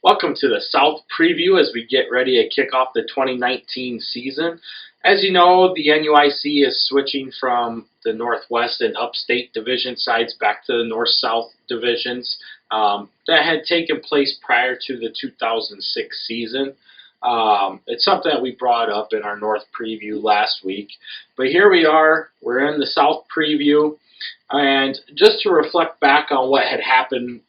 Welcome to the South Preview as we get ready to kick off the 2019 season. As you know, the NUIC is switching from the Northwest and Upstate division sides back to the North-South divisions. That had taken place prior to the 2006 season. It's something that we brought up in our North Preview last week. But here we are, we're in the South Preview, and just to reflect back on what had happened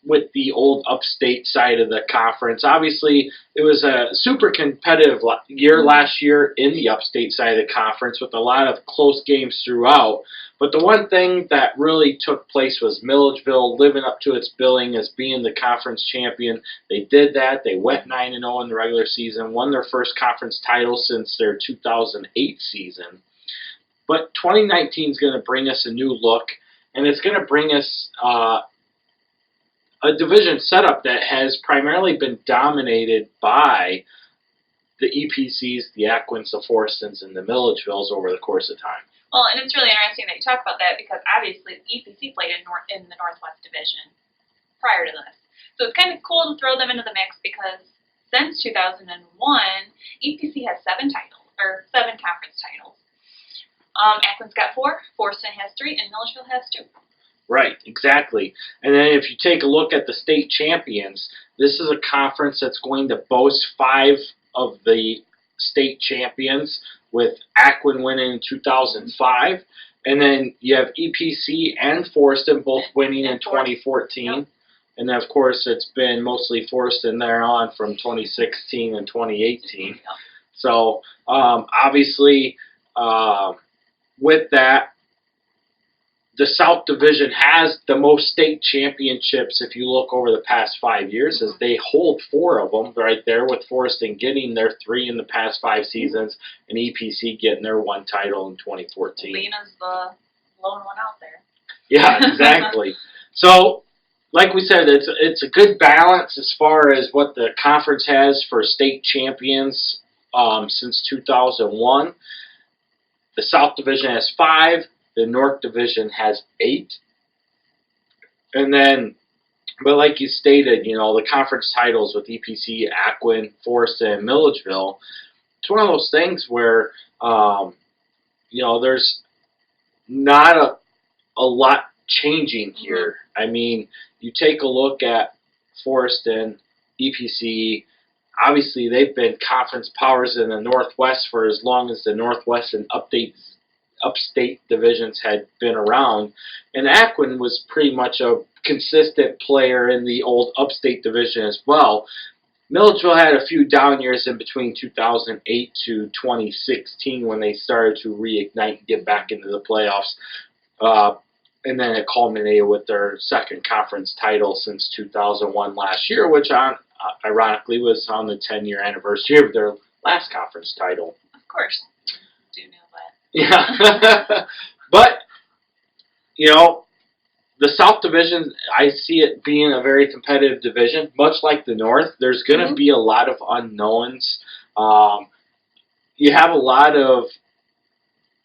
with the old Upstate side of the conference. Obviously, it was a super competitive year last year in the Upstate side of the conference with a lot of close games throughout. But the one thing that really took place was Milledgeville living up to its billing as being the conference champion. They did that. They went 9-0 in the regular season, won their first conference title since their 2008 season. But 2019 is going to bring us a new look, and it's going to bring us a division setup that has primarily been dominated by the EPCs, the Aquins, the Forrestons, and the Milledgevilles over the course of time. Well, and it's really interesting that you talk about that because obviously the EPC played in the Northwest Division prior to this. So it's kind of cool to throw them into the mix because since 2001, EPC has 7 conference titles. Aquins got 4, Forreston has 3, and Milledgeville has 2. Right, exactly. And then if you take a look at the state champions, this is a conference that's going to boast 5 of the state champions, with Aquin winning in 2005. And then you have EPC and Forreston both winning in 2014. Yep. And then, of course, it's been mostly Forreston there on from 2016 and 2018. Yep. So, obviously, with that, the South Division has the most state championships if you look over the past 5 years, as they hold 4 of them right there, with Forreston getting their 3 in the past 5 seasons and EPC getting their 1 title in 2014. Lena's the lone one out there. Yeah, exactly. So, like we said, it's a good balance as far as what the conference has for state champions since 2001. The South Division has 5. The North Division has 8. And then, but like you stated, you know, the conference titles with EPC, Aquin, Forreston, and Milledgeville, it's one of those things where, you know, there's not a lot changing here. I mean, you take a look at Forreston, EPC, obviously they've been conference powers in the Northwest for as long as the Northwest and Upstate divisions had been around, and Aquin was pretty much a consistent player in the old Upstate division as well. Milledgeville had a few down years in between 2008 to 2016 when they started to reignite and get back into the playoffs, and then it culminated with their 2nd conference title since 2001 last year, which ironically was on the 10-year anniversary of their last conference title. Of course. Do know that. Yeah, but, you know, the South Division, I see it being a very competitive division, much like the North. There's going to be a lot of unknowns. You have a lot of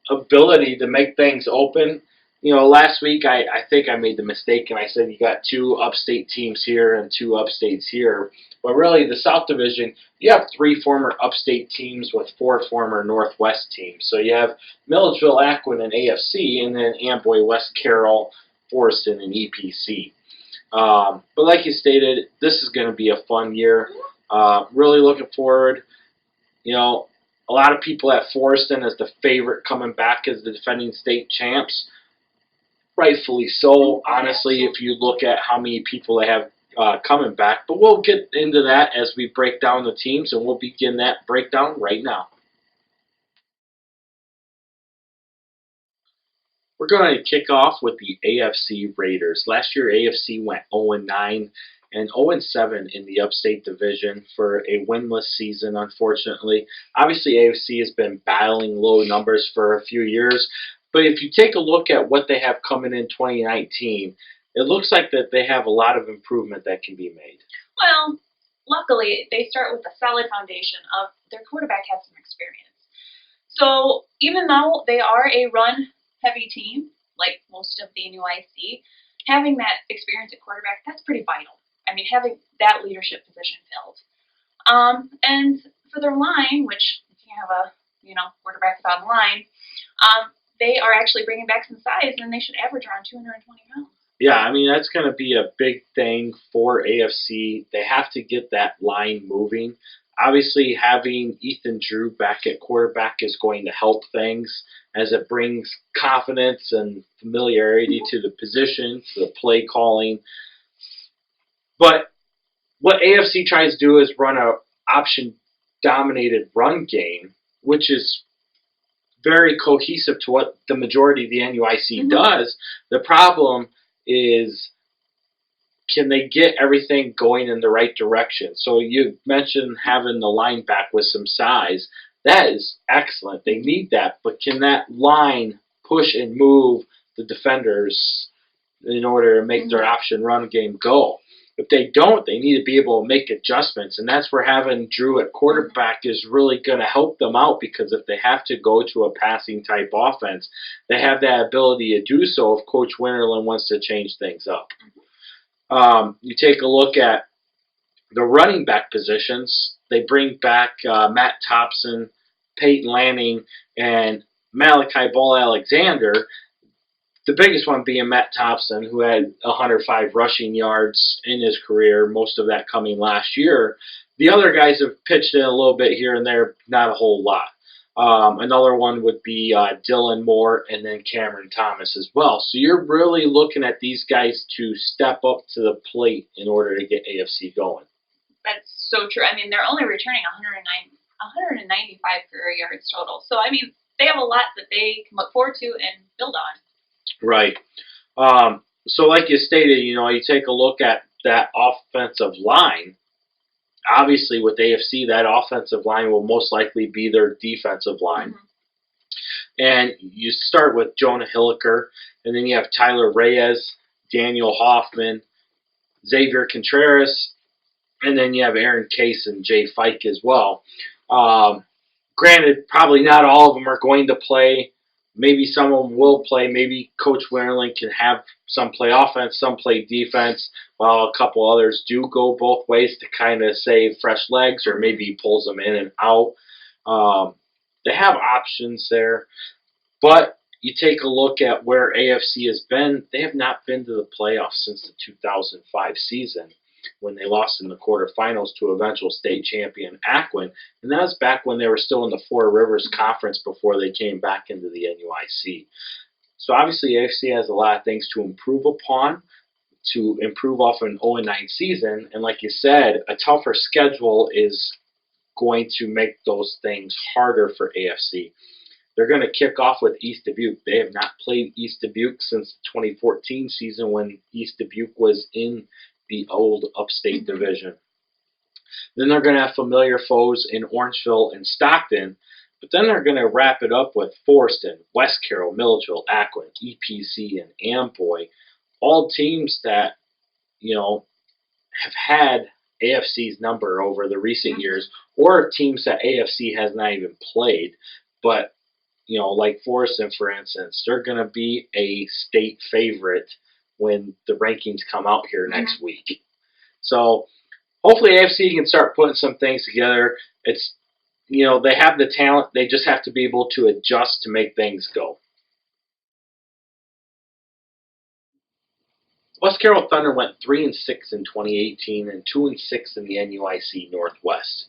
ability to make things open. You know, last week I think I made the mistake and I said you got 2 Upstate teams here and 2 Upstates here. But really, the South Division, you have 3 former Upstate teams with 4 former Northwest teams. So you have Milledgeville, Aquin, and AFC, and then Amboy, West Carroll, Forreston, and EPC. But like you stated, this is going to be a fun year. Really looking forward. You know, a lot of people at Forreston as the favorite coming back as the defending state champs. Rightfully so, honestly, if you look at how many people they have coming back. But we'll get into that as we break down the teams, and we'll begin that breakdown right now. We're going to kick off with the AFC Raiders. Last year, AFC went 0-9 and 0-7 in the Upstate Division for a winless season, unfortunately. Obviously, AFC has been battling low numbers for a few years. But if you take a look at what they have coming in 2019, it looks like that they have a lot of improvement that can be made. Well, luckily, they start with a solid foundation of their quarterback has some experience. So even though they are a run-heavy team, like most of the NUIC, having that experience at quarterback, that's pretty vital. I mean, having that leadership position filled. And for their line, which you have a, quarterback without a line, they are actually bringing back some size, and they should average around 220 pounds. Yeah, I mean, that's going to be a big thing for AFC. They have to get that line moving. Obviously, having Ethan Drew back at quarterback is going to help things as it brings confidence and familiarity to the position, to the play calling. But what AFC tries to do is run a option-dominated run game, which is very cohesive to what the majority of the NUIC does. The problem is, can they get everything going in the right direction? So you mentioned having the line back with some size. That is excellent. They need that. But can that line push and move the defenders in order to make their option run game go? If they don't, they need to be able to make adjustments. And that's where having Drew at quarterback is really going to help them out, because if they have to go to a passing type offense, they have that ability to do so if Coach Winterland wants to change things up. You take a look at the running back positions. They bring back Matt Thompson, Peyton Lanning, and Malachi Ball-Alexander. The biggest one being Matt Thompson, who had 105 rushing yards in his career, most of that coming last year. The other guys have pitched in a little bit here and there, not a whole lot. Another one would be Dylan Moore, and then Cameron Thomas as well. So you're really looking at these guys to step up to the plate in order to get AFC going. That's so true. I mean, they're only returning 195 career yards total. So, I mean, they have a lot that they can look forward to and build on. Right. So like you stated, you take a look at that offensive line. Obviously, with AFC, that offensive line will most likely be their defensive line. And you start with Jonah Hilliker, and then you have Tyler Reyes, Daniel Hoffman, Xavier Contreras, and then you have Aaron Case and Jay Fike as well. Granted, probably not all of them are going to play. Maybe some of them will play. Maybe Coach Winterland can have some play offense, some play defense, while a couple others do go both ways to kind of save fresh legs, or maybe he pulls them in and out. They have options there. But you take a look at where AFC has been. They have not been to the playoffs since the 2005 season, when they lost in the quarterfinals to eventual state champion Aquin. And that was back when they were still in the Four Rivers Conference before they came back into the NUIC. So obviously AFC has a lot of things to improve upon, to improve off an 0-9 season. And like you said, a tougher schedule is going to make those things harder for AFC. They're going to kick off with East Dubuque. They have not played East Dubuque since the 2014 season, when East Dubuque was in the old upstate division. Then they're going to have familiar foes in Orangeville and Stockton, but then they're going to wrap it up with Forreston, West Carroll, Milledgeville, Aquin, EPC, and Amboy, all teams that, have had AFC's number over the recent years, or teams that AFC has not even played. But, like Forreston, for instance, they're going to be a state favorite when the rankings come out here next week. So hopefully AFC can start putting some things together. It's, they have the talent. They just have to be able to adjust to make things go. West Carroll Thunder went 3-6 in 2018 and 2-6 in the NUIC Northwest.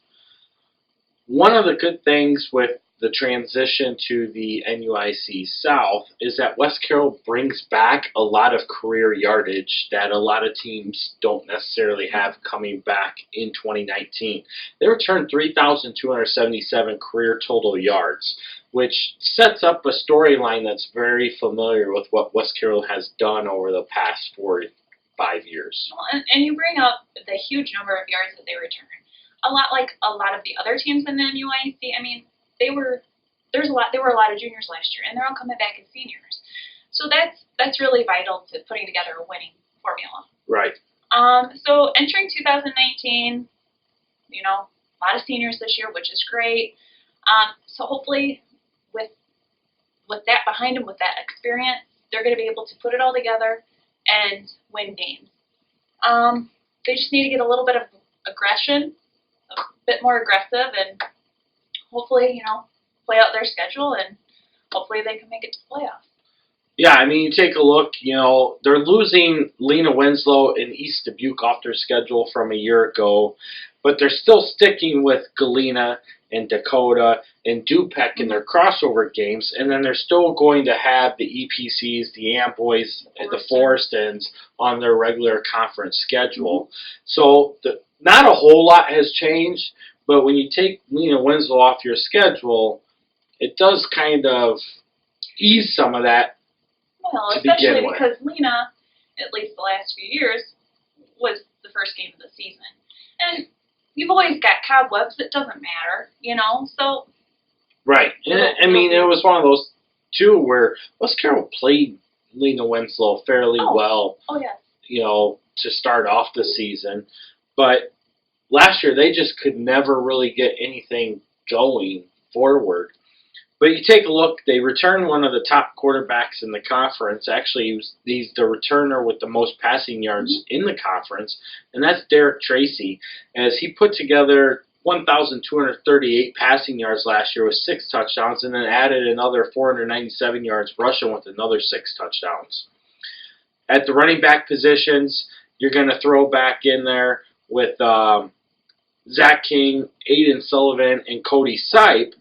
One of the good things with the transition to the NUIC South is that West Carroll brings back a lot of career yardage that a lot of teams don't necessarily have coming back in 2019. They returned 3,277 career total yards, which sets up a storyline that's very familiar with what West Carroll has done over the past 4 to 5 years. Well, and you bring up the huge number of yards that they return. A lot like a lot of the other teams in the NUIC. I mean, there were a lot of juniors last year, and they're all coming back as seniors. So that's really vital to putting together a winning formula. Right. So entering 2019, a lot of seniors this year, which is great. So hopefully, with that behind them, with that experience, they're going to be able to put it all together and win games. they just need to get a little bit of aggression, a bit more aggressive, and hopefully, play out their schedule, and hopefully they can make it to the playoffs. Yeah, I mean, you take a look, they're losing Lena Winslow and East Dubuque off their schedule from a year ago, but they're still sticking with Galena and Dakota and Dupec in their crossover games, and then they're still going to have the EPCs, the Amboys, and the Forrestons on their regular conference schedule. So not a whole lot has changed, but when you take Lena Winslow off your schedule, it does kind of ease some of that. Well, especially because Lena, at least the last few years, was the first game of the season. And you've always got cobwebs, it doesn't matter, so. Right. And I mean, it was one of those, too, where West Carroll played Lena Winslow fairly well. Oh, yes. To start off the season. But last year, they just could never really get anything going forward. But you take a look, they returned one of the top quarterbacks in the conference. Actually, he's the returner with the most passing yards in the conference, and that's Derek Tracy, as he put together 1,238 passing yards last year with 6 touchdowns, and then added another 497 yards rushing with another 6 touchdowns. At the running back positions, you're going to throw back in there with Zach King, Aiden Sullivan, and Cody Sipe.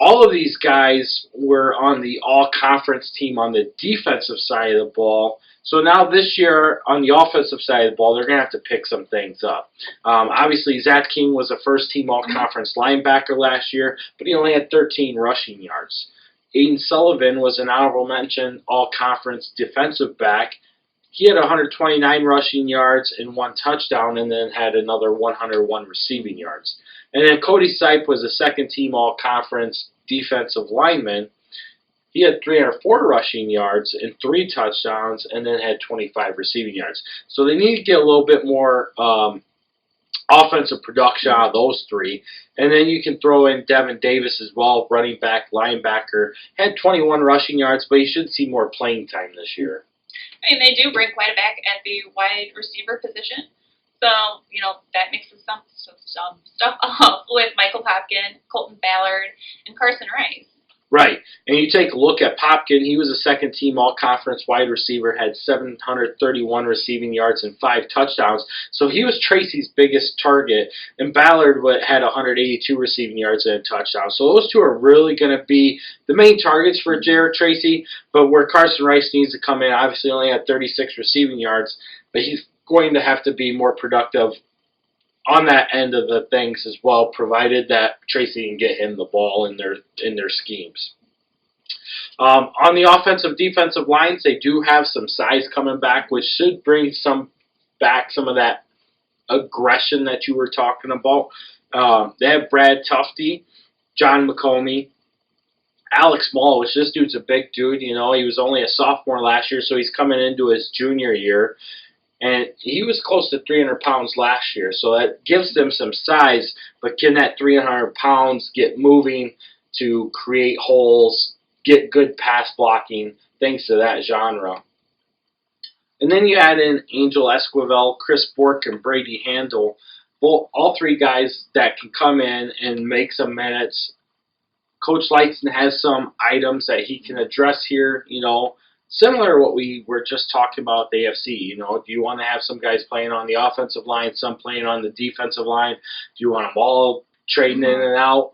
All of these guys were on the all-conference team on the defensive side of the ball. So now this year, on the offensive side of the ball, they're going to have to pick some things up. Obviously, Zach King was a first-team all-conference linebacker last year, but he only had 13 rushing yards. Aiden Sullivan was an honorable mention all-conference defensive back. He had 129 rushing yards and 1 touchdown, and then had another 101 receiving yards. And then Cody Sipe was a second-team all-conference defensive lineman. He had 304 rushing yards and 3 touchdowns, and then had 25 receiving yards. So they need to get a little bit more offensive production out of those 3. And then you can throw in Devin Davis as well, running back, linebacker. Had 21 rushing yards, but he should see more playing time this year. I mean, they do bring quite a back at the wide receiver position. So, that mixes some stuff up with Michael Popkin, Colton Ballard, and Carson Rice. Right. And you take a look at Popkin, he was a second-team all-conference wide receiver, had 731 receiving yards and 5 touchdowns. So he was Tracy's biggest target, and Ballard had 182 receiving yards and a touchdown. So those 2 are really going to be the main targets for Jared Tracy, but where Carson Rice needs to come in, obviously only had 36 receiving yards, but he's going to have to be more productive on that end of the things as well, provided that Tracy can get him the ball in their schemes. On the offensive defensive lines, they do have some size coming back, which should bring some of that aggression that you were talking about. They have Brad Tufty, John McComey, Alex Small, which this dude's a big dude. He was only a sophomore last year, so he's coming into his junior year. And he was close to 300 pounds last year, so that gives them some size, but can that 300 pounds get moving to create holes, get good pass blocking, things to that genre. And then you add in Angel Esquivel, Chris Bork, and Brady Handel, all 3 guys that can come in and make some minutes. Coach Lightson has some items that he can address here, similar to what we were just talking about at the AFC. Do you want to have some guys playing on the offensive line, some playing on the defensive line? Do you want them all trading in and out?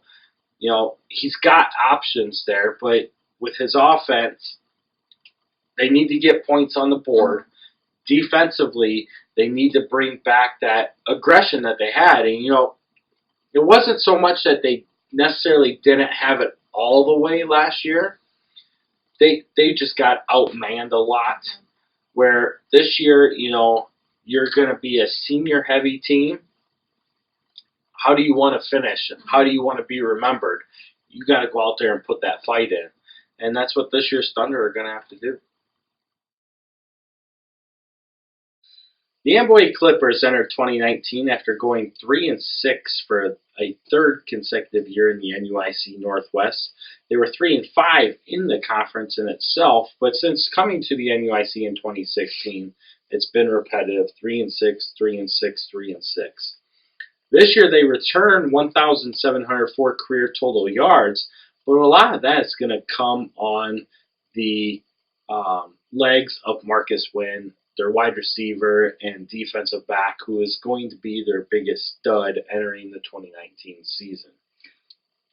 He's got options there, but with his offense, they need to get points on the board. Defensively, they need to bring back that aggression that they had. And, it wasn't so much that they necessarily didn't have it all the way last year. They just got outmanned a lot, where this year, you're going to be a senior-heavy team. How do you want to finish? How do you want to be remembered? You got to go out there and put that fight in. And that's what this year's Thunder are going to have to do. The Amboy Clippers entered 2019 after going 3-6 for a 3rd consecutive year in the NUIC Northwest. They were 3-5 in the conference in itself, but since coming to the NUIC in 2016, It's been repetitive, 3-6, 3-6, 3-6. This year they returned 1,704 career total yards, but a lot of that is going to come on the legs of Marcus Wynn, their wide receiver and defensive back, who is going to be their biggest stud entering the 2019 season.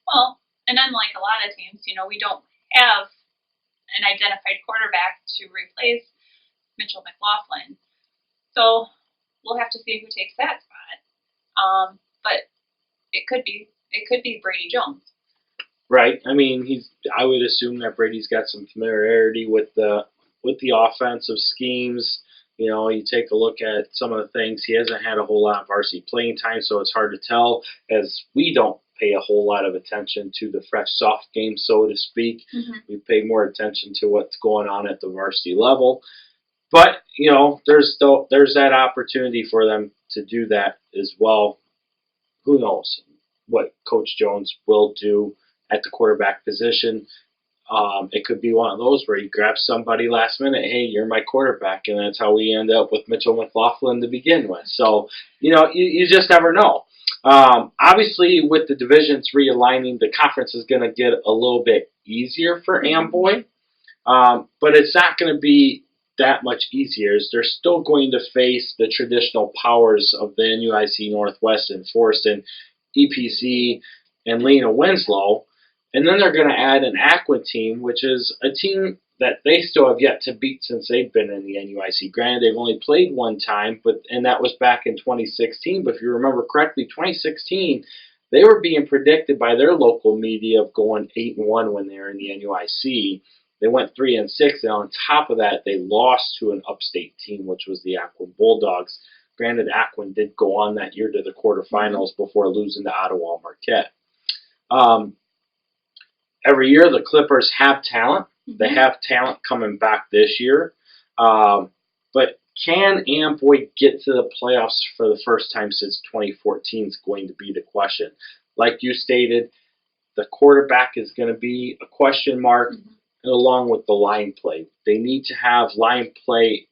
Well, and unlike a lot of teams, we don't have an identified quarterback to replace Mitchell McLaughlin. So we'll have to see who takes that spot. But it could be Brady Jones. Right. I mean, I would assume that Brady's got some familiarity with the offensive schemes. You take a look at some of the things. He hasn't had a whole lot of varsity playing time, so it's hard to tell, as we don't pay a whole lot of attention to the fresh soft game, so to speak. Mm-hmm. We pay more attention to what's going on at the varsity level. But, there's that opportunity for them to do that as well. Who knows what Coach Jones will do at the quarterback position. It could be one of those where he grabs somebody last minute, hey, you're my quarterback, and that's how we end up with Mitchell McLaughlin to begin with. So, you just never know. Obviously, with the divisions realigning, the conference is going to get a little bit easier for Amboy, but it's not going to be that much easier, as they're still going to face the traditional powers of the NUIC Northwest and Forreston, EPC, and Lena Winslow. And then they're going to add an Aquin team, which is a team that they still have yet to beat since they've been in the NUIC. Granted, they've only played one time, and that was back in 2016. But if you remember correctly, 2016, they were being predicted by their local media of going 8-1 when they were in the NUIC. They went 3-6, and on top of that, they lost to an upstate team, which was the Aquin Bulldogs. Granted, Aquin did go on that year to the quarterfinals before losing to Ottawa Marquette. Every year, the Clippers have talent. They have talent coming back this year. But can Amboy get to the playoffs for the first time since 2014 is going to be the question. Like you stated, the quarterback is going to be a question mark, along with the line play. They need to have line play.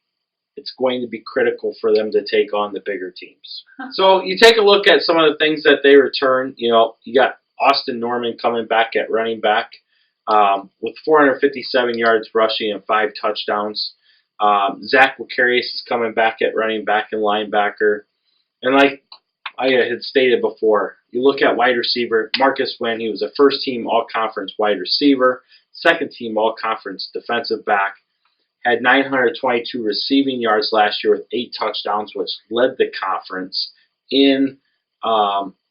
It's going to be critical for them to take on the bigger teams. So you take a look at some of the things that they return. You got Austin Norman coming back at running back with 457 yards rushing and 5 touchdowns. Zach Wacarius is coming back at running back and linebacker. And like I had stated before, you look at wide receiver, Marcus Wynn, he was a first-team all-conference wide receiver, second-team all-conference defensive back, had 922 receiving yards last year with 8 touchdowns, which led the conference in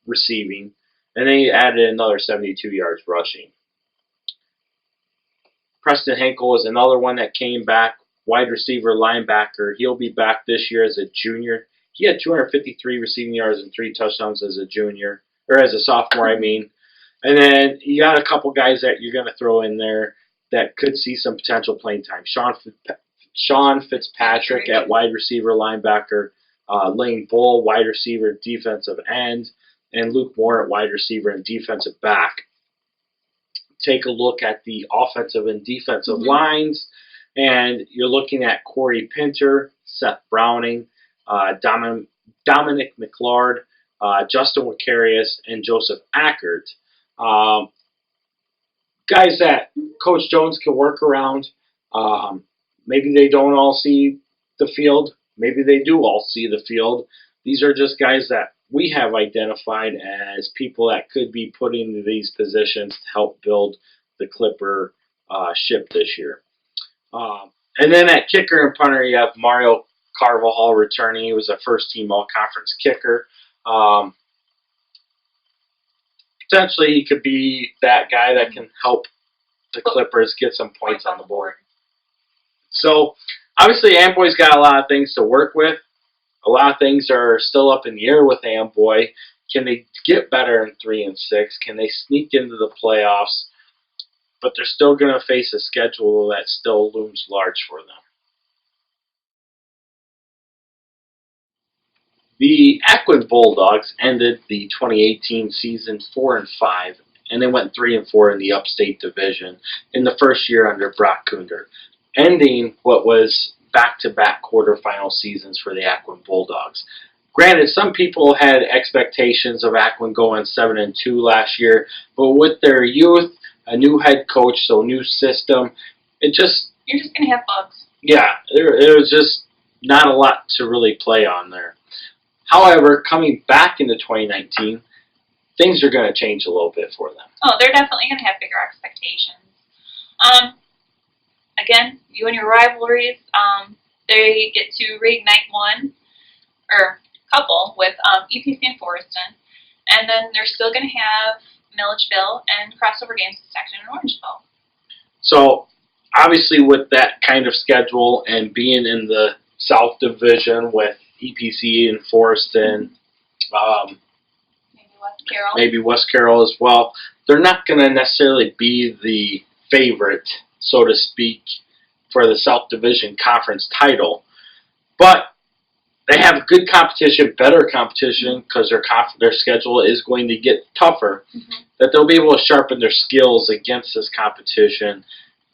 receiving. And then he added another 72 yards rushing. Preston Henkel is another one that came back, wide receiver, linebacker. He'll be back this year as a junior. He had 253 receiving yards and 3 touchdowns as a junior, or as a sophomore, I mean. And then you got a couple guys that you're going to throw in there that could see some potential playing time. Sean Fitzpatrick at wide receiver, linebacker. Lane Bull, wide receiver, defensive end. And Luke Moore at wide receiver and defensive back. Take a look at the offensive and defensive lines, and you're looking at Corey Pinter, Seth Browning, Dominic McLeod, Justin Wacarius, and Joseph Ackert. Guys that Coach Jones can work around. Maybe they don't all see the field. Maybe they do all see the field. These are just guys that we have identified as people that could be put into these positions to help build the Clipper ship this year. And then at kicker and punter, you have Mario Carvajal returning. He was a first-team all-conference kicker. Potentially, he could be that guy that can help the Clippers get some points on the board. So, obviously, Amboy's got a lot of things to work with. A lot of things are still up in the air with Amboy. Can they get better in 3-6? Can they sneak into the playoffs? But they're still going to face a schedule that still looms large for them. The Aquin Bulldogs ended the 2018 season 4-5, and they went 3-4 in the Upstate Division in the first year under Brock Kunder, ending what was back-to-back quarterfinal seasons for the Aquin Bulldogs. Granted, some people had expectations of Aquin going 7-2 last year, but with their youth, a new head coach, so new system, you're just gonna have bugs. Yeah, there was just not a lot to really play on there. However, coming back into 2019, things are going to change a little bit for them. Oh, they're definitely gonna have bigger expectations. Again, you and your rivalries, they get to reignite one or couple with EPC and Forreston, and then they're still going to have Milledgeville and crossover games with Stockton and Orangeville. So, obviously, with that kind of schedule and being in the South Division with EPC and Forreston, maybe West Carroll as well, they're not going to necessarily be the favorite, so to speak, for the South Division Conference title. But they have good competition, better competition, because their schedule is going to get tougher, that they'll be able to sharpen their skills against this competition.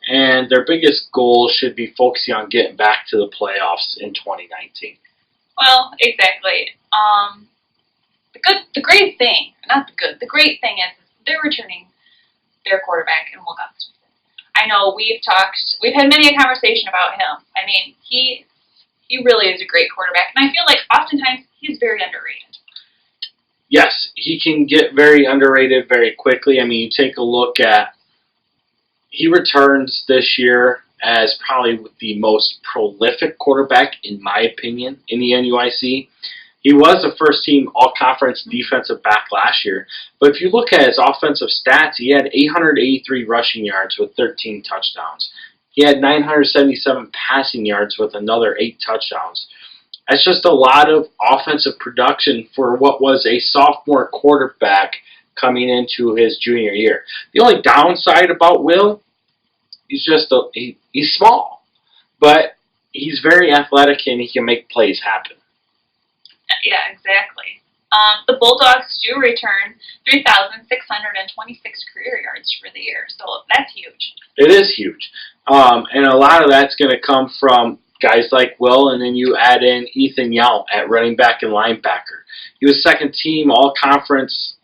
And their biggest goal should be focusing on getting back to the playoffs in 2019. Well, exactly. The great thing is they're returning their quarterback in Will Gustafson. I know we've had many a conversation about him. I mean, he really is a great quarterback, and I feel like oftentimes he's very underrated. Yes, he can get very underrated very quickly. I mean, you take a look at, he returns this year as probably the most prolific quarterback, in my opinion, in the NUIC. He was a first-team all-conference defensive back last year. But if you look at his offensive stats, he had 883 rushing yards with 13 touchdowns. He had 977 passing yards with another 8 touchdowns. That's just a lot of offensive production for what was a sophomore quarterback coming into his junior year. The only downside about Will, he's small, but he's very athletic and he can make plays happen. Yeah, exactly. The Bulldogs do return 3,626 career yards for the year, so that's huge. It is huge. And a lot of that's going to come from guys like Will, and then you add in Ethan Yount at running back and linebacker. He was second-team all-conference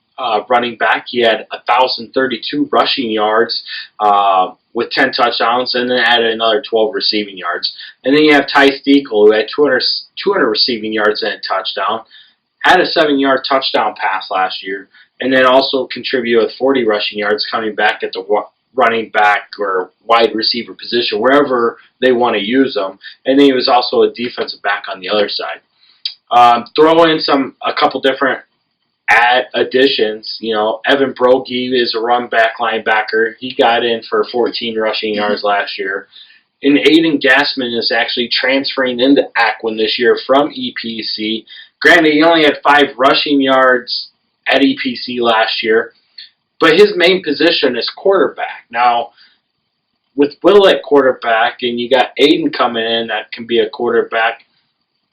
running back. He had 1,032 rushing yards with 10 touchdowns, and then added another 12 receiving yards. And then you have Ty Steekel, who had 200 receiving yards and a touchdown, had a 7-yard touchdown pass last year, and then also contributed with 40 rushing yards coming back at the running back or wide receiver position, wherever they want to use them. And then he was also a defensive back on the other side. Throw in a couple different additions. You know, Evan Brogy is a run back linebacker. He got in for 14 rushing yards last year. And Aiden Gassman is actually transferring into Aquin this year from EPC. Granted, he only had 5 rushing yards at EPC last year, but his main position is quarterback. Now, with Will at quarterback and you got Aiden coming in that can be a quarterback,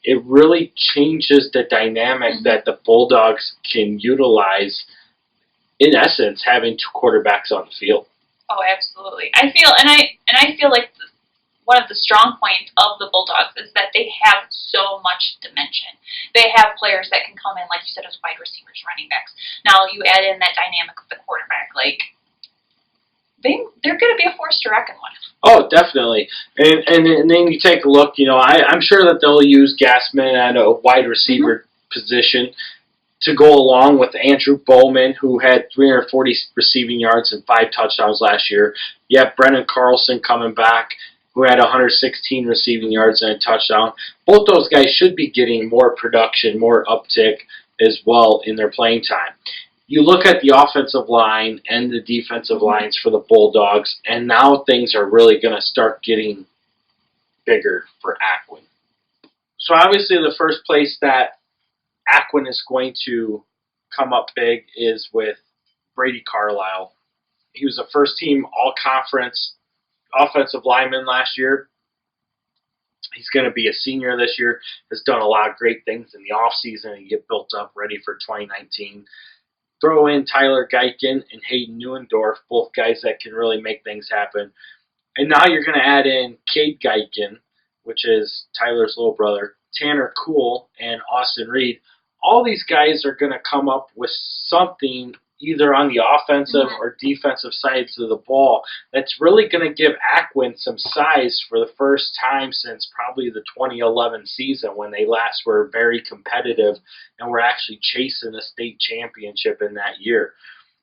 it really changes the dynamic that the Bulldogs can utilize, in essence, having 2 quarterbacks on the field. Oh, absolutely. I feel like one of the strong points of the Bulldogs is that they have so much dimension. They have players that can come in, like you said, as wide receivers, running backs. Now you add in that dynamic of the quarterback, like they're going to be a force to reckon with. Oh, definitely. And then you take a look, you know, I'm sure that they'll use Gassman at a wide receiver position to go along with Andrew Bowman, who had 340 receiving yards and 5 touchdowns last year. You have Brennan Carlson coming back, who had 116 receiving yards and a touchdown. Both those guys should be getting more production, more uptick as well in their playing time. You look at the offensive line and the defensive lines for the Bulldogs, and now things are really going to start getting bigger for Aquin. So obviously the first place that Aquin is going to come up big is with Brady Carlisle. He was a first-team all-conference offensive lineman last year. He's going to be a senior this year. Has done a lot of great things in the offseason and get built up ready for 2019. Throw in Tyler Geiken and Hayden Neuendorf, both guys that can really make things happen. And now you're going to add in Cade Geiken which is Tyler's little brother, Tanner Cool, and Austin Reed. All these guys are going to come up with something either on the offensive or defensive sides of the ball that's really going to give Aquin some size for the first time since probably the 2011 season when they last were very competitive and were actually chasing the state championship in that year.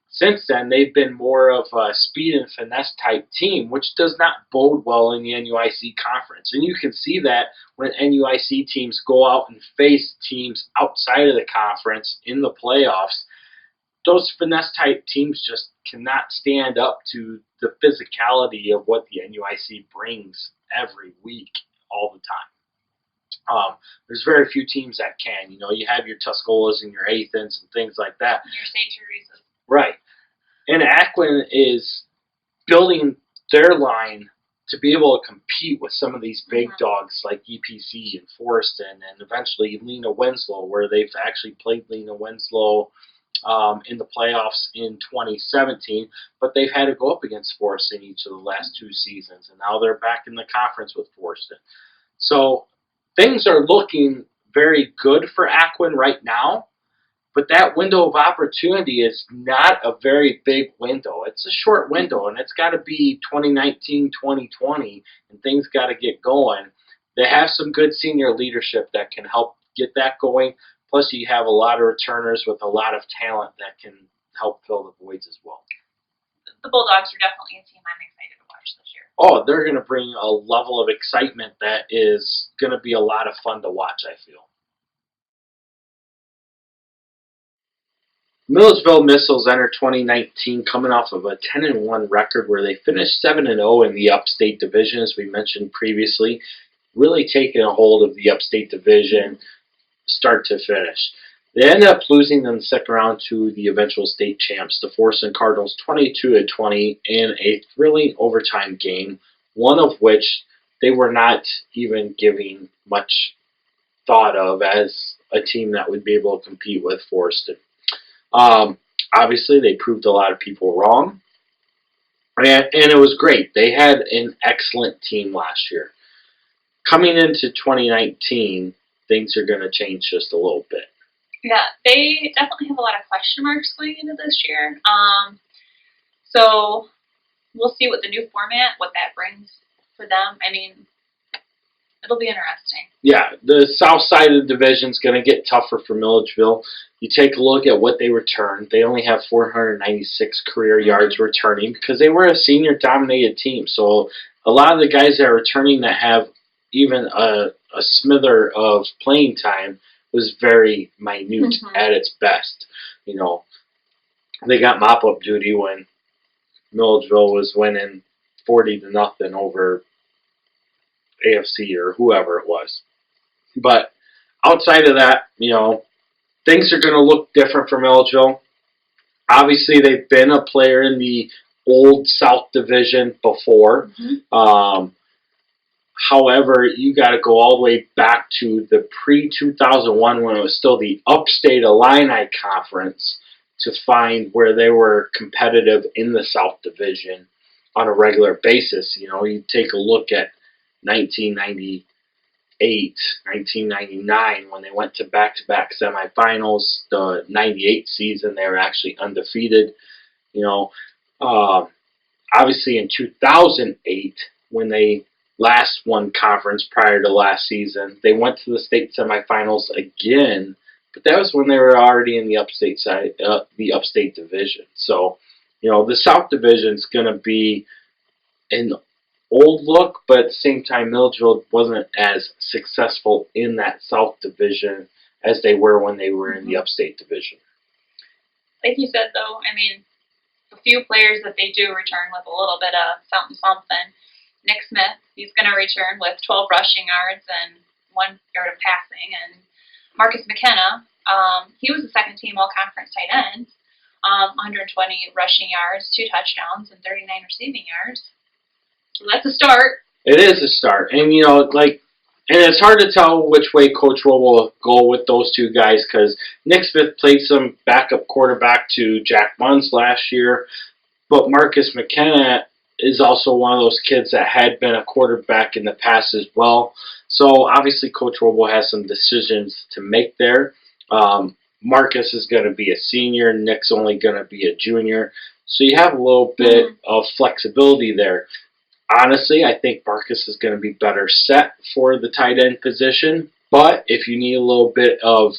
Since then, they've been more of a speed and finesse type team, which does not bode well in the NUIC conference. And you can see that when NUIC teams go out and face teams outside of the conference in the playoffs. Those finesse type teams just cannot stand up to the physicality of what the NUIC brings every week, all the time. There's very few teams that can. You know, you have your Tuscolas and your Athens and things like that. Your St. Teresa's. Right. And Aquin is building their line to be able to compete with some of these big dogs like EPC and Forreston and eventually Lena Winslow, where they've actually played Lena Winslow in the playoffs in 2017, but they've had to go up against Forreston each of the last 2 seasons, and now they're back in the conference with Forreston. So things are looking very good for Aquin right now, but that window of opportunity is not a very big window. It's a short window, and it's got to be 2019, 2020, and things got to get going. They have some good senior leadership that can help get that going. Plus, you have a lot of returners with a lot of talent that can help fill the voids as well. The Bulldogs are definitely a team I'm excited to watch this year. Oh, they're going to bring a level of excitement that is going to be a lot of fun to watch, I feel. Milledgeville Missiles entered 2019 coming off of a 10-1 record where they finished 7-0 in the Upstate Division, as we mentioned previously, really taking a hold of the Upstate Division start to finish. They ended up losing in the second round to the eventual state champs, the Forreston Cardinals, 22-20 in a thrilling overtime game, one of which they were not even giving much thought of as a team that would be able to compete with Forreston. Obviously, they proved a lot of people wrong, and it was great. They had an excellent team last year. Coming into 2019, things are going to change just a little bit. Yeah, they definitely have a lot of question marks going into this year. So we'll see what the new format, what that brings for them. I mean, it'll be interesting. Yeah, the south side of the division is going to get tougher for Milledgeville. You take a look at what they returned. They only have 496 career yards returning because they were a senior-dominated team. So a lot of the guys that are returning that have even a smither of playing time was very minute at its best. You know, they got mop-up duty when Milledgeville was winning 40-0 over AFC or whoever it was. But outside of that, you know, things are going to look different for Milledgeville. Obviously, they've been a player in the old South Division before. However, you got to go all the way back to the pre-2001 when it was still the Upstate Illini Conference to find where they were competitive in the South Division on a regular basis. You know, you take a look at 1998, 1999 when they went to back-to-back semifinals. The 98 season, they were actually undefeated. You know, obviously in 2008 when they last won conference prior to last season, they went to the state semifinals again, but that was when they were already in the upstate side, the upstate division. So, you know, the South Division is going to be an old look, but at the same time, Milledgeville wasn't as successful in that South Division as they were when they were in the Upstate Division. Like you said, though, I mean, the few players that they do return with a little bit of something. Nick Smith, he's going to return with 12 rushing yards and 1 yard of passing. And Marcus McKenna, he was the second-team all-conference tight end, 120 rushing yards, 2 touchdowns, and 39 receiving yards. So that's a start. It is a start. And, you know, like, and it's hard to tell which way Coach Rowe will go with those two guys because Nick Smith played some backup quarterback to Jack Munns last year, but Marcus McKenna is also one of those kids that had been a quarterback in the past as well. So obviously Coach Roble has some decisions to make there. Marcus is going to be a senior. Nick's only going to be a junior. So you have a little bit of flexibility there. Honestly, I think Marcus is going to be better set for the tight end position. But if you need a little bit of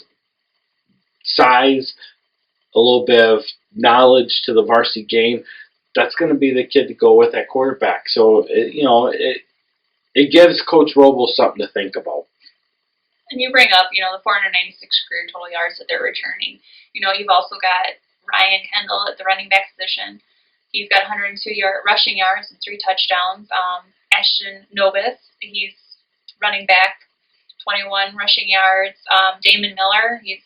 size, a little bit of knowledge to the varsity game, that's going to be the kid to go with at quarterback. So, it gives Coach Roble something to think about. And you bring up, the 496 career total yards that they're returning. You've also got Ryan Kendall at the running back position. He's got 102 rushing yards and 3 touchdowns. Ashton Nobis, he's running back, 21 rushing yards. Damon Miller, he's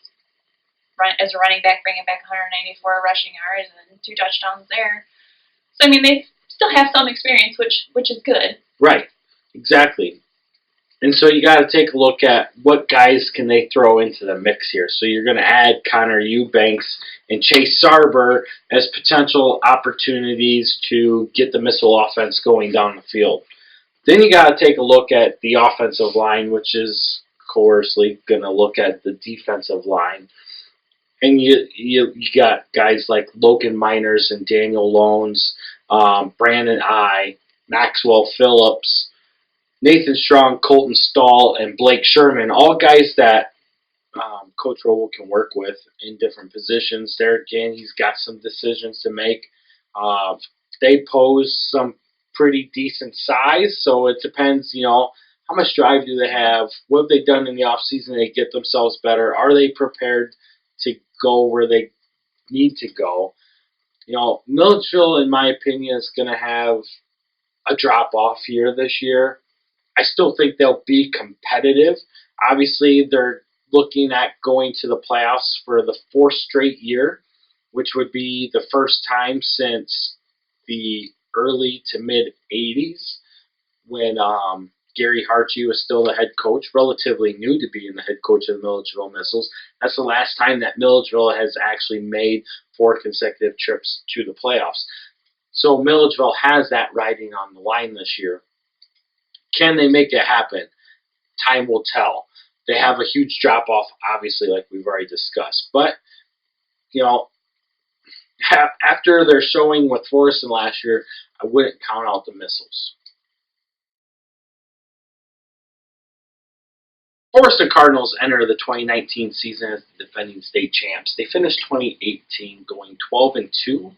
as a running back, bringing back 194 rushing yards and 2 touchdowns there. So, they still have some experience, which is good. Right, exactly. And so you got to take a look at what guys can they throw into the mix here. So you're going to add Connor Eubanks and Chase Sarber as potential opportunities to get the missile offense going down the field. Then you got to take a look at the offensive line, which is, of course, going to look at the defensive line. And you got guys like Logan Miners and Daniel Loans, Brandon I, Maxwell Phillips, Nathan Strong, Colton Stahl, and Blake Sherman, all guys that Coach Roble can work with in different positions. There again, he's got some decisions to make. They pose some pretty decent size, so it depends, how much drive do they have? What have they done in the offseason to get themselves better? Are they prepared to go where they need to go? Milledgeville, in my opinion, is going to have a drop-off here this year. I still think they'll be competitive. Obviously, they're looking at going to the playoffs for the 4th straight year, which would be the first time since the early to mid-'80s when Gary Harchie was still the head coach, relatively new to being the head coach of the Milledgeville Missiles. That's the last time that Milledgeville has actually made 4 consecutive trips to the playoffs. So Milledgeville has that riding on the line this year. Can they make it happen? Time will tell. They have a huge drop-off, obviously, like we've already discussed. But, after their showing with Forreston last year, I wouldn't count out the Missiles. Forreston Cardinals enter the 2019 season as the defending state champs. They finished 2018 going 12-2,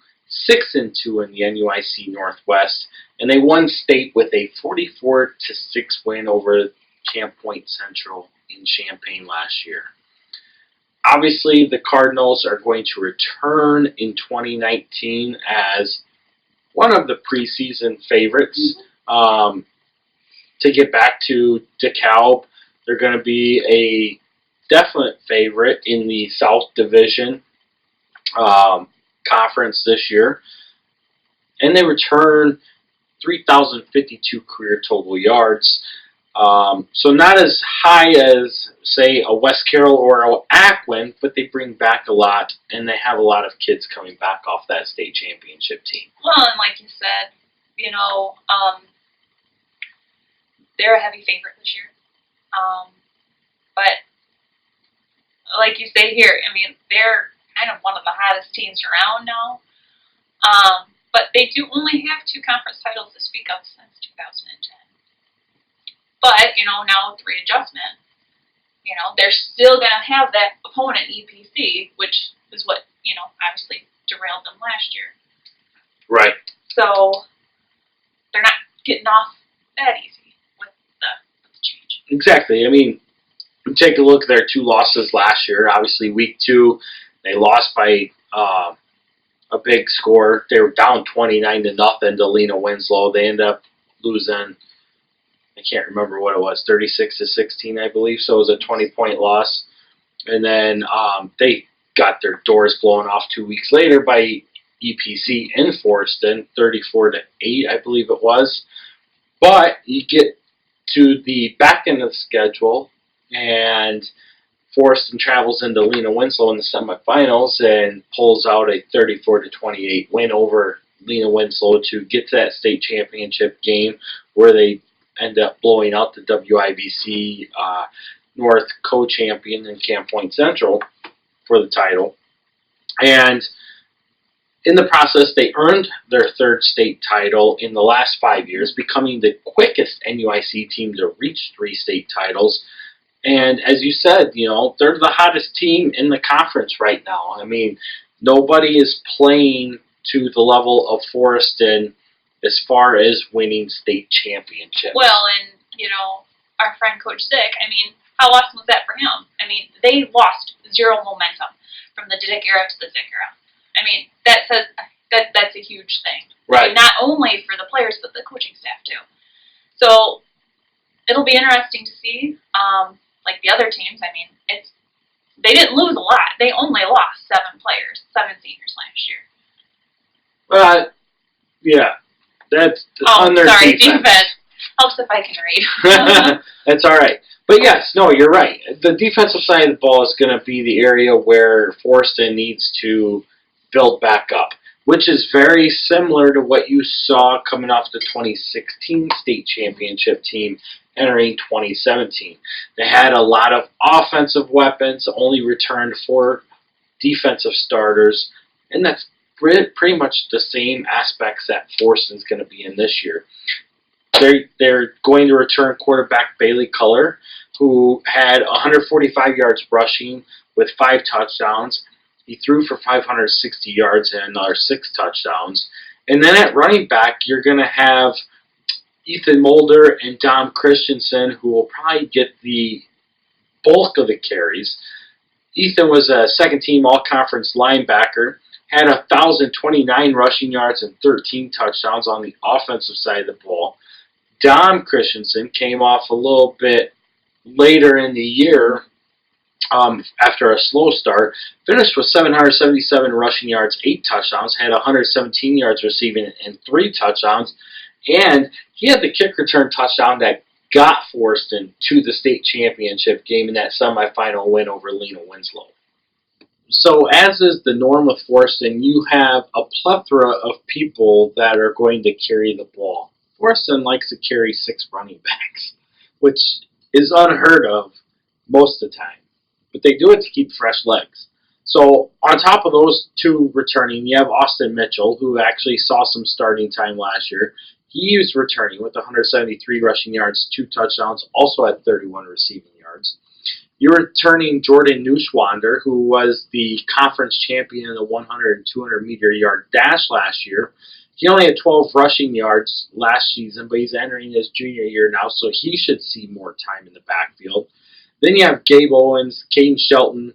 6-2 in the NUIC Northwest, and they won state with a 44-6 win over Camp Point Central in Champaign last year. Obviously, the Cardinals are going to return in 2019 as one of the preseason favorites to get back to DeKalb. They're going to be a definite favorite in the South Division Conference this year. And they return 3,052 career total yards. So not as high as, say, a West Carroll or a Aquin, but they bring back a lot, and they have a lot of kids coming back off that state championship team. Well, and like you said, they're a heavy favorite this year. But like you say here, they're kind of one of the hottest teams around now. But they do only have 2 conference titles to speak of since 2010. But, now with the readjustment, they're still going to have that opponent, EPC, which is what, obviously derailed them last year. Right. So, they're not getting off that easy with the change. Exactly. Take a look at their 2 losses last year. Obviously, week 2, they lost by a big score. They were down 29-0 to Lena Winslow. They ended up losing, I can't remember what it was, 36-16, I believe. So it was a 20-point loss. And then they got their doors blown off 2 weeks later by EPC in Forreston, 34-8, I believe it was. But you get to the back end of the schedule, and Forreston travels into Lena Winslow in the semifinals and pulls out a 34-28 win over Lena Winslow to get to that state championship game where they end up blowing out the WIBC North co-champion in Camp Point Central for the title. And in the process, they earned their third state title in the last 5 years, becoming the quickest NUIC team to reach 3 state titles. And as you said, you know, they're the hottest team in the conference right now. I mean, nobody is playing to the level of Forreston as far as winning state championships. Well, and, you know, our friend Coach Zick, I mean, how awesome was that for him? I mean, they lost 0 momentum from the Dick era to the Zick era. I mean, that says that's a huge thing. Right. I mean, not only for the players, but the coaching staff, too. So, it'll be interesting to see. Like the other teams, I mean, they didn't lose a lot. They only lost 7 players, 7 seniors last year. Yeah, that's on their sorry, defense. Helps if I can read. That's all right. But yes, no, you're right. The defensive side of the ball is going to be the area where Forreston needs to build back up, which is very similar to what you saw coming off the 2016 state championship team entering 2017. They had a lot of offensive weapons, only returned 4 defensive starters, and that's pretty much the same aspects that Forreston's going to be in this year. They're going to return quarterback Bailey Culler, who had 145 yards rushing with 5 touchdowns. He threw for 560 yards and another 6 touchdowns. And then at running back, you're going to have Ethan Mulder and Dom Christensen, who will probably get the bulk of the carries. Ethan was a second-team all-conference linebacker, had 1,029 rushing yards and 13 touchdowns on the offensive side of the ball. Dom Christensen came off a little bit later in the year after a slow start, finished with 777 rushing yards, 8 touchdowns, had 117 yards receiving and 3 touchdowns, and he had the kick return touchdown that got Forreston to the state championship game in that semifinal win over Lena Winslow. So as is the norm with Forreston, you have a plethora of people that are going to carry the ball. Forreston likes to carry 6 running backs, which is unheard of most of the time. But they do it to keep fresh legs. So on top of those 2 returning, you have Austin Mitchell, who actually saw some starting time last year. He was returning with 173 rushing yards, 2 touchdowns, also had 31 receiving yards. You're returning Jordan Neuschwander, who was the conference champion in the 100 and 200 meter yard dash last year. He only had 12 rushing yards last season, but he's entering his junior year now, so he should see more time in the backfield. Then you have Gabe Owens, Caden Shelton,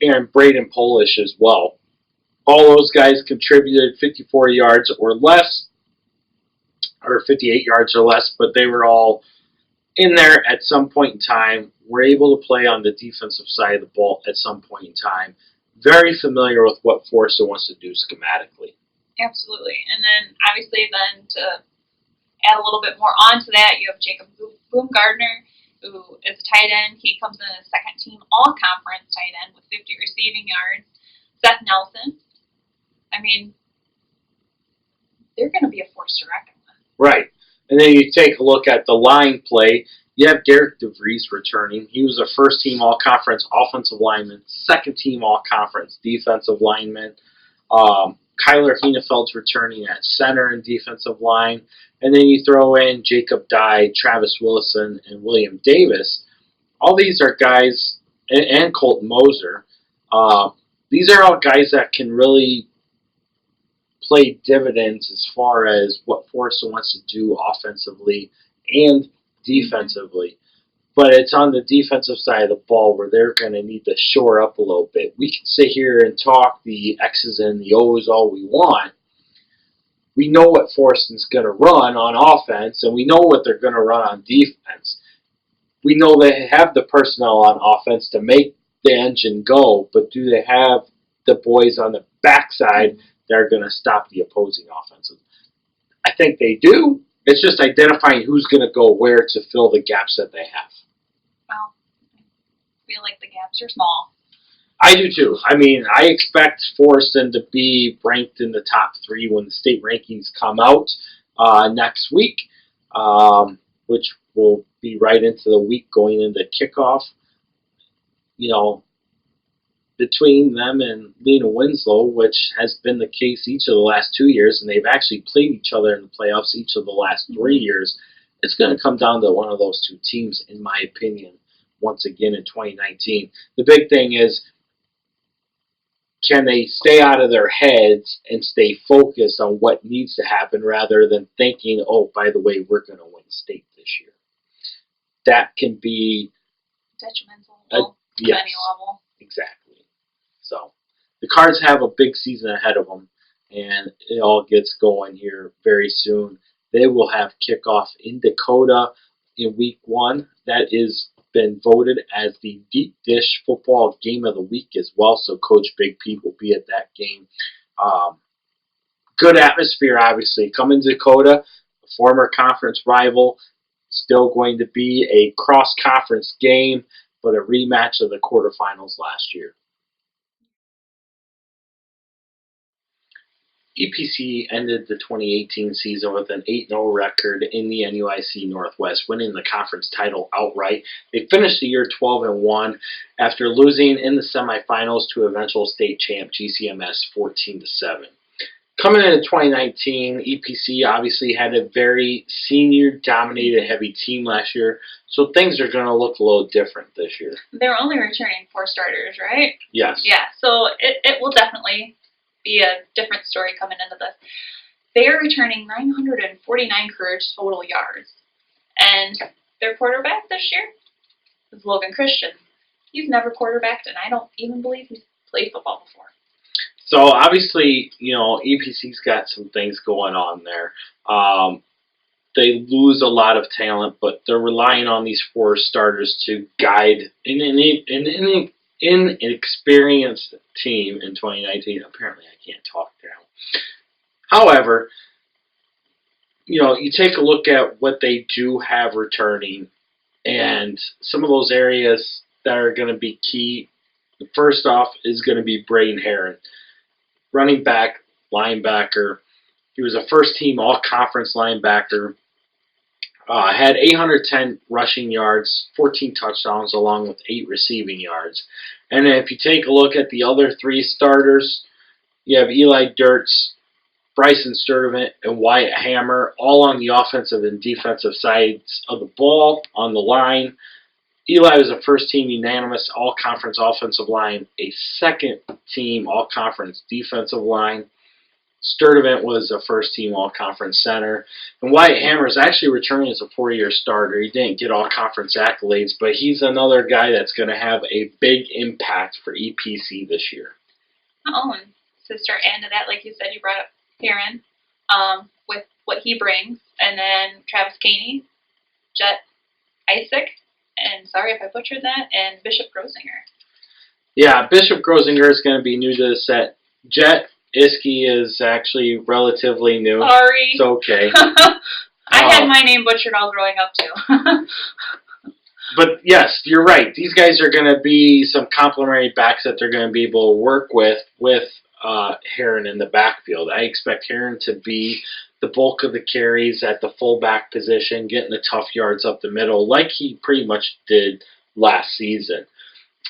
and Braden Polish as well. All those guys contributed 54 yards or less, or 58 yards or less, but they were all in there at some point in time. Were able to play on the defensive side of the ball at some point in time. Very familiar with what Forreston wants to do schematically. Absolutely. And then, obviously, to add a little bit more onto that, you have Jacob Boomgardner, who is a tight end. He comes in as a second-team all-conference tight end with 50 receiving yards. Seth Nelson. I mean, they're going to be a force to reckon with. Right. And then you take a look at the line play. You have Derek DeVries returning. He was a first-team all-conference offensive lineman, second-team all-conference defensive lineman. Kyler Hienefeld's returning at center and defensive line. And then you throw in Jacob Dye, Travis Willison, and William Davis. All these are guys, and Colton Moser. These are all guys that can really play dividends as far as what Forreston wants to do offensively and defensively. But it's on the defensive side of the ball where they're going to need to shore up a little bit. We can sit here and talk the X's and the O's all we want. We know what Forreston's going to run on offense, and we know what they're going to run on defense. We know they have the personnel on offense to make the engine go, but do they have the boys on the backside that are going to stop the opposing offenses? I think they do. It's just identifying who's going to go where to fill the gaps that they have. Well, I feel like the gaps are small. I do too. I mean, I expect Forreston to be ranked in the top 3 when the state rankings come out next week, which will be right into the week going into kickoff. You know, between them and Lena Winslow, which has been the case each of the last 2 years, and they've actually played each other in the playoffs each of the last 3 years, it's going to come down to one of those 2 teams, in my opinion, once again in 2019. The big thing is, can they stay out of their heads and stay focused on what needs to happen rather than thinking, oh, by the way, we're going to win state this year. That can be detrimental to any level. Exactly. So the Cards have a big season ahead of them, and it all gets going here very soon. They will have kickoff in Dakota in week 1. That is been voted as the Deep Dish Football Game of the Week as well, so Coach Big Pete will be at that game. Good atmosphere, obviously. Coming to Dakota, a former conference rival, still going to be a cross-conference game, but a rematch of the quarterfinals last year. EPC ended the 2018 season with an 8-0 record in the NUIC Northwest, winning the conference title outright. They finished the year 12-1 after losing in the semifinals to eventual state champ GCMS 14-7. Coming into 2019, EPC obviously had a very senior-dominated heavy team last year, so things are going to look a little different this year. They're only returning 4 starters, right? Yes. Yeah, so it will definitely be a different story coming into this. They are returning 949 career total yards. And their quarterback this year is Logan Christian. He's never quarterbacked, and I don't even believe he's played football before. So obviously, EPC's got some things going on there. They lose a lot of talent, but they're relying on these 4 starters to guide an inexperienced team in 2019. Apparently, I can't talk now. However, you take a look at what they do have returning, and some of those areas that are going to be key. First off is going to be Braden Herron, running back, linebacker. He was a first-team all-conference linebacker. Had 810 rushing yards, 14 touchdowns, along with 8 receiving yards. And if you take a look at the other 3 starters, you have Eli Dirtz, Bryson Sturdivant, and Wyatt Hammer, all on the offensive and defensive sides of the ball on the line. Eli was a first-team unanimous all-conference offensive line, a second-team all-conference defensive line. Sturdivant was a first-team all-conference center. And Wyatt Hammer is actually returning as a 4-year starter. He didn't get all-conference accolades, but he's another guy that's going to have a big impact for EPC this year. Oh, and to start adding to that, like you said, you brought up Heron with what he brings, and then Travis Caney, Jet Isaac, and sorry if I butchered that, and Bishop Grosinger. Yeah, Bishop Grosinger is going to be new to the set. Jet Iskey is actually relatively new. Sorry. It's okay. I had my name butchered all growing up, too. But yes, you're right. These guys are going to be some complementary backs that they're going to be able to work with Heron in the backfield. I expect Heron to be the bulk of the carries at the fullback position, getting the tough yards up the middle, like he pretty much did last season.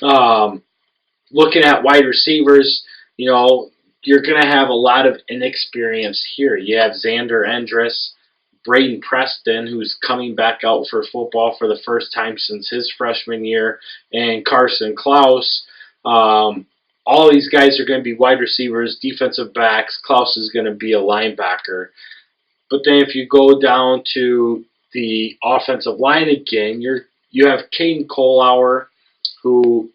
Looking at wide receivers, you're going to have a lot of inexperience here. You have Xander Endress, Braden Preston, who's coming back out for football for the first time since his freshman year, and Carson Klaus. All these guys are going to be wide receivers, defensive backs. Klaus is going to be a linebacker. But then if you go down to the offensive line again, you have Caden Kohlauer, who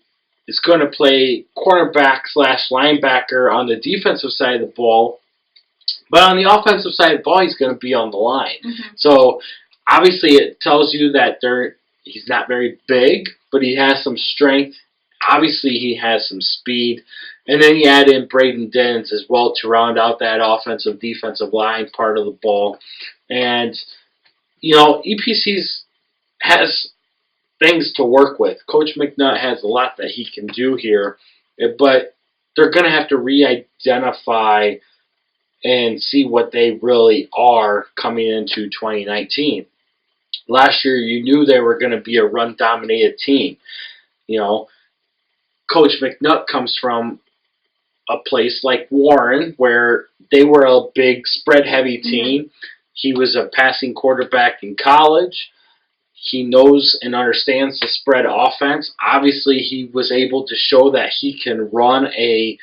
is going to play cornerback / linebacker on the defensive side of the ball. But on the offensive side of the ball, he's going to be on the line. Mm-hmm. So obviously it tells you that he's not very big, but he has some strength. Obviously he has some speed. And then you add in Braden Dens as well to round out that offensive defensive line part of the ball. And, EPC has things to work with. Coach McNutt has a lot that he can do here but they're going to have to re-identify and see what they really are coming into 2019. Last year, you knew they were going to be a run-dominated team. You know, Coach McNutt comes from a place like Warren, where they were a big spread-heavy team. He was a passing quarterback in college. He knows and understands the spread offense. Obviously, he was able to show that he can run a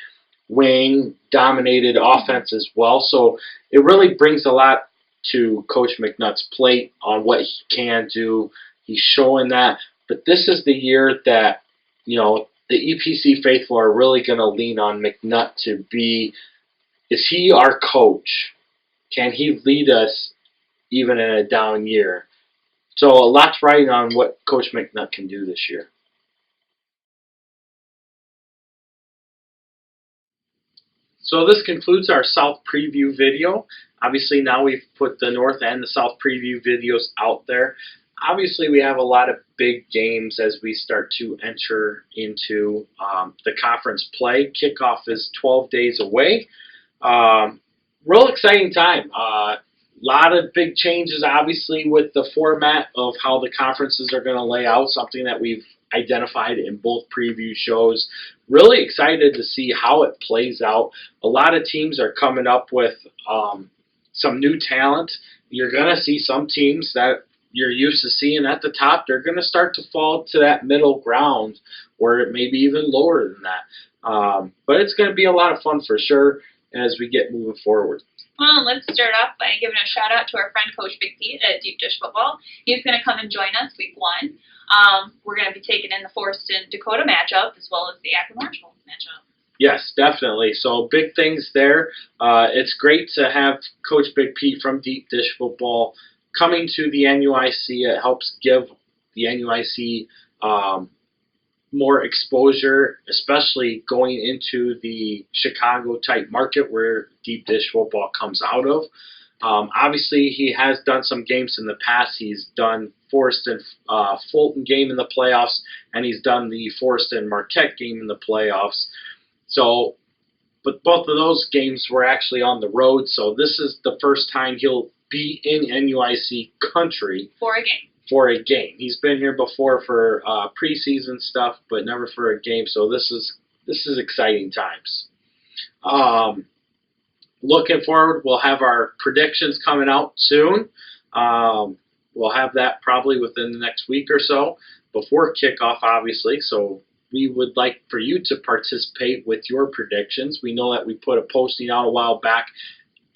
wing-dominated offense as well. So it really brings a lot to Coach McNutt's plate on what he can do. He's showing that. But this is the year that, you know, the EPC faithful are really going to lean on McNutt to be, is he our coach? Can he lead us even in a down year? So a lot's riding on what Coach McNutt can do this year. So this concludes our South preview video. Obviously now we've put the North and the South preview videos out there. Obviously we have a lot of big games as we start to enter into the conference play. Kickoff is 12 days away. Real exciting time. Lot of big changes, obviously, with the format of how the conferences are going to lay out, something that we've identified in both preview shows. Really excited to see how it plays out. A lot of teams are coming up with some new talent. You're going to see some teams that you're used to seeing at the top, they're going to start to fall to that middle ground, or it may be even lower than that. But it's going to be a lot of fun for sure as we get moving forward. Well, let's start off by giving a shout out to our friend Coach Big Pete at Deep Dish Football. He's going to come and join us week 1. We're going to be taking in the Forreston Dakota matchup as well as the Aquin Bulldogs matchup. Yes, definitely. So big things there. It's great to have Coach Big Pete from Deep Dish Football coming to the NUIC. It helps give the NUIC more exposure, especially going into the Chicago-type market where Deep Dish Football comes out of. Obviously, he has done some games in the past. He's done Forreston Fulton game in the playoffs, and he's done the Forreston Marquette game in the playoffs. So, but both of those games were actually on the road, so this is the first time he'll be in NUIC country. For a game. He's been here before for preseason stuff, but never for a game. So this is exciting times. Looking forward, we'll have our predictions coming out soon. We'll have that probably within the next week or so before kickoff, obviously. So we would like for you to participate with your predictions. We know that we put a posting out a while back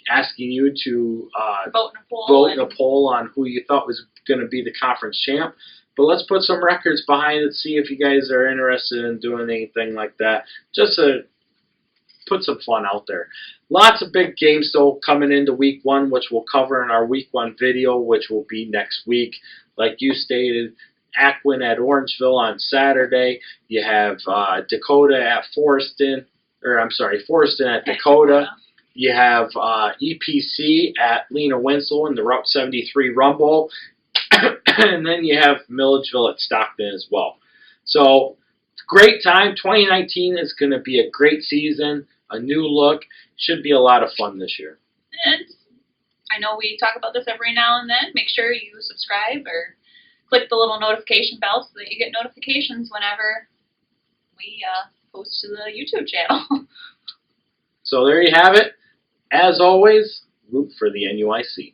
asking you to vote in a poll on who you thought was going to be the conference champ. But let's put some records behind it, see if you guys are interested in doing anything like that. Just to put some fun out there. Lots of big games, though, coming into week 1, which we'll cover in our week 1 video, which will be next week. Like you stated, Aquin at Orangeville on Saturday. You have Dakota at Forreston at Dakota. You have EPC at Lena Winslow in the Route 73 Rumble. And then you have Milledgeville at Stockton as well. So, great time. 2019 is going to be a great season, a new look. Should be a lot of fun this year. And I know we talk about this every now and then. Make sure you subscribe or click the little notification bell so that you get notifications whenever we post to the YouTube channel. So there you have it. As always, root for the NUIC.